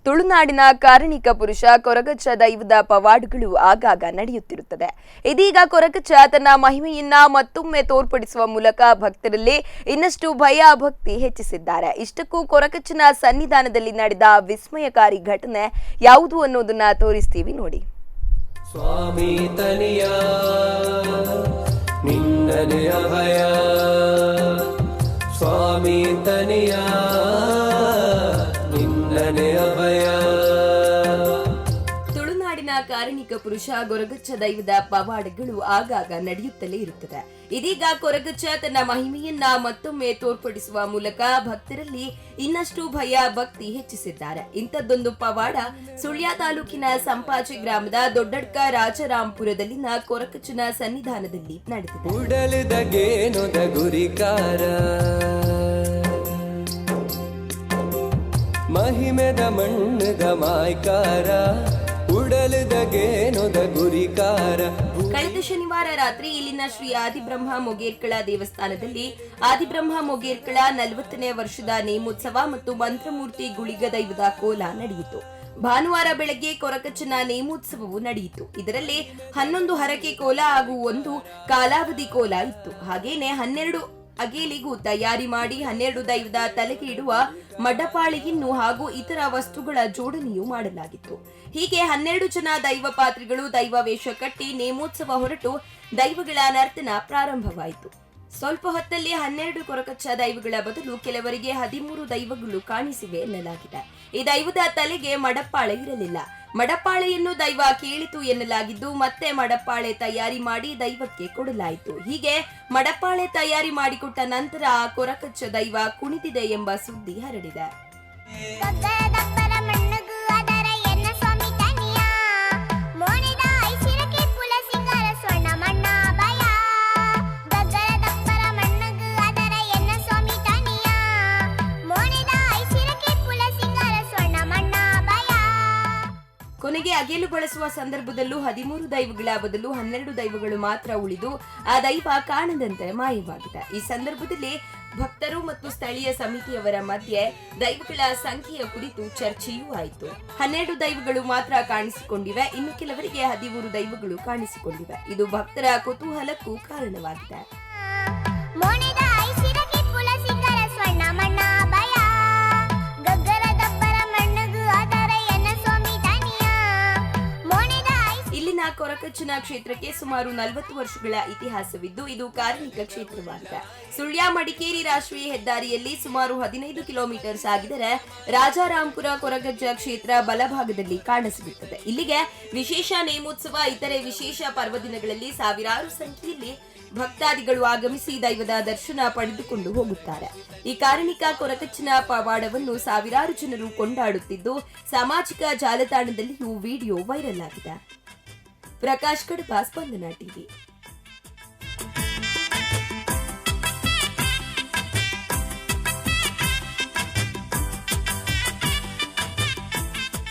ತುಳುನಾಡಿನ ಕಾರಣಿಕ ಪುರುಷ ಕೊರಗಜ್ಜ ದೈವದ ಪವಾಡಗಳು ಆಗಾಗ ನಡೆಯುತ್ತಿರುತ್ತದೆ. ಇದೀಗ ಕೊರಗಜ್ಜ ತನ್ನ ಮಹಿಮೆಯನ್ನ ಮತ್ತೊಮ್ಮೆ ತೋರ್ಪಡಿಸುವ ಮೂಲಕ ಭಕ್ತರಲ್ಲಿ ಇನ್ನಷ್ಟು ಭಯ ಭಕ್ತಿ ಹೆಚ್ಚಿಸಿದ್ದಾರೆ. ಇಷ್ಟಕ್ಕೂ ಕೊರಗಜ್ಜನ ಸನ್ನಿಧಾನದಲ್ಲಿ ನಡೆದ ವಿಸ್ಮಯಕಾರಿ ಘಟನೆ ಯಾವುದು ಅನ್ನೋದನ್ನ ತೋರಿಸ್ತೀವಿ ನೋಡಿ. ಸ್ವಾಮಿ ತನಿಯ ನಿನ್ನನೆ ಅಭಯ, ಸ್ವಾಮಿ ತನಿಯ ನಿನ್ನನೆ ಅಭಯ. ತುಳುನಾಡಿನ ಕಾರಣಿಕ ಪುರುಷ ಕೊರಗಜ್ಜ ದೈವದ ಪವಾಡಗಳು ಆಗಾಗ ನಡೆಯುತ್ತಲೇ ಇರುತ್ತದೆ. ಇದೀಗ ಕೊರಗಜ್ಜ ತನ್ನ ಮಹಿಮೆಯನ್ನ ಮತ್ತೊಮ್ಮೆ ತೋರ್ಪಡಿಸುವ ಮೂಲಕ ಭಕ್ತರಲ್ಲಿ ಇನ್ನಷ್ಟು ಭಯ ಭಕ್ತಿ ಹೆಚ್ಚಿಸಿದ್ದಾರೆ. ಇಂಥದ್ದೊಂದು ಪವಾಡ ಸುಳ್ಯ ತಾಲೂಕಿನ ಸಂಪಾಜಿ ಗ್ರಾಮದ ದೊಡ್ಡಡ್ಕ ರಾಜರಾಂಪುರದಲ್ಲಿನ ಕೊರಗಜ್ಜನ ಸನ್ನಿಧಾನದಲ್ಲಿ ಮಹಿಮೆದ ಮಣ್ಣದ ಮಾಯ್ಕಾರ ಕಳೆದ ಶನಿವಾರ ರಾತ್ರಿ ಇಲ್ಲಿನ ಶ್ರೀ ಆದಿಬ್ರಹ್ಮ ಮೊಗೇರ್ಕಳ ದೇವಸ್ಥಾನದಲ್ಲಿ ಆದಿಬ್ರಹ್ಮ ಮೊಗೇರ್ಕಳ 40ನೇ ವರ್ಷದ ನೇಮೋತ್ಸವ ಮತ್ತು ಮಂತ್ರಮೂರ್ತಿ ಗುಳಿಗ ದೈವದ ಕೋಲ ನಡೆಯಿತು. ಭಾನುವಾರ ಬೆಳಗ್ಗೆ ಕೊರಗಜ್ಜನ ನೇಮೋತ್ಸವವು ನಡೆಯಿತು. ಇದರಲ್ಲಿ 11 ಹರಕೆ ಕೋಲ ಹಾಗೂ 1 ಕಾಲಾವಧಿ ಕೋಲ ಇತ್ತು. ಹಾಗೇನೆ 12 ಅಗೇಲಿಗೂ ತಯಾರಿ ಮಾಡಿ 12 ದೈವದ ತಲೆಗೆ ಇಡುವ ಮಡಪಾಳಿಯನ್ನು ಹಾಗೂ ಇತರ ವಸ್ತುಗಳ ಜೋಡಣೆಯೂ ಮಾಡಲಾಗಿತ್ತು. ಹೀಗೆ 12 ಜನ ದೈವ ಪಾತ್ರಿಗಳು ದೈವ ವೇಷ ಕಟ್ಟಿ ನೇಮೋತ್ಸವ ಹೊರಟು ದೈವಗಳ ನರ್ತನ ಪ್ರಾರಂಭವಾಯಿತು. ಸ್ವಲ್ಪ ಹೊತ್ತಲ್ಲಿ 12 ಕೊರಗಜ್ಜ ದೈವಗಳ ಬದಲು ಕೆಲವರಿಗೆ 13 ದೈವಗಳು ಕಾಣಿಸಿವೆ ಎನ್ನಲಾಗಿದೆ. ಈ ದೈವದ ತಲೆಗೆ ಮಡಪಾಳೆ ಇರಲಿಲ್ಲ. ಮಡಪಾಳೆಯನ್ನು ದೈವ ಕೇಳಿತು ಎನ್ನಲಾಗಿದ್ದು ಮತ್ತೆ ಮಡಪಾಳೆ ತಯಾರಿ ಮಾಡಿ ದೈವಕ್ಕೆ ಕೊಡಲಾಯಿತು. ಹೀಗೆ ಮಡಪಾಳೆ ತಯಾರಿ ಮಾಡಿಕೊಟ್ಟ ನಂತರ ಆ ಕೊರಗಜ್ಜ ದೈವ ಕುಣಿದಿದೆ ಎಂಬ ಸುದ್ದಿ ಹರಡಿದೆ. ಕೊನೆಗೆ ಅಗೇಲು ಬಳಸುವ ಸಂದರ್ಭದಲ್ಲೂ 13 ದೈವಗಳ ಬದಲು 12 ದೈವಗಳು ಮಾತ್ರ ಉಳಿದು ಆ ದೈವ ಕಾಣದಂತೆ ಮಾಯವಾಗಿದೆ. ಈ ಸಂದರ್ಭದಲ್ಲಿ ಭಕ್ತರು ಮತ್ತು ಸ್ಥಳೀಯ ಸಮಿತಿಯವರ ಮಧ್ಯೆ ದೈವಗಳ ಸಂಖ್ಯೆಯ ಕುರಿತು ಚರ್ಚೆಯೂ ಆಯಿತು. 12 ದೈವಗಳು ಮಾತ್ರ ಕಾಣಿಸಿಕೊಂಡಿವೆ, ಇನ್ನು ಕೆಲವರಿಗೆ 13 ದೈವಗಳು ಕಾಣಿಸಿಕೊಂಡಿವೆ. ಇದು ಭಕ್ತರ ಕುತೂಹಲಕ್ಕೂ ಕಾರಣವಾಗಿದೆ. ಕೊರಗಜ್ಜನ ಕ್ಷೇತ್ರಕ್ಕೆ ಸುಮಾರು 40 ವರ್ಷಗಳ ಇತಿಹಾಸವಿದ್ದು ಇದು ಕಾರಣಿಕ ಕ್ಷೇತ್ರವಾಗಿದೆ. ಸುಳ್ಯ ಮಡಿಕೇರಿ ರಾಷ್ಟ್ರೀಯ ಹೆದ್ದಾರಿಯಲ್ಲಿ ಸುಮಾರು 15 ಕಿಲೋಮೀಟರ್ ಸಾಗಿದರೆ ರಾಜಾರಾಂಪುರ ಕೊರಗಜ್ಜ ಕ್ಷೇತ್ರ ಬಲಭಾಗದಲ್ಲಿ ಕಾಣಸಿಗುತ್ತದೆ. ಇಲ್ಲಿಗೆ ವಿಶೇಷ ನೇಮೋತ್ಸವ ಇತರೆ ವಿಶೇಷ ಪರ್ವದಿನಗಳಲ್ಲಿ ಸಾವಿರಾರು ಸಂಖ್ಯೆಯಲ್ಲಿ ಭಕ್ತಾದಿಗಳು ಆಗಮಿಸಿ ದೈವದ ದರ್ಶನ ಪಡೆದುಕೊಂಡು ಹೋಗುತ್ತಾರೆ. ಈ ಕಾರಣಿಕ ಕೊರಗಜ್ಜನ ಪವಾಡವನ್ನು ಸಾವಿರಾರು ಜನರು ಕೊಂಡಾಡುತ್ತಿದ್ದು ಸಾಮಾಜಿಕ ಜಾಲತಾಣದಲ್ಲಿಯೂ ವಿಡಿಯೋ ವೈರಲ್ ಆಗಿದೆ. ಪ್ರಕಾಶ್ ಕಡಪ, ಸ್ಪಂದನ ಟಿವಿ.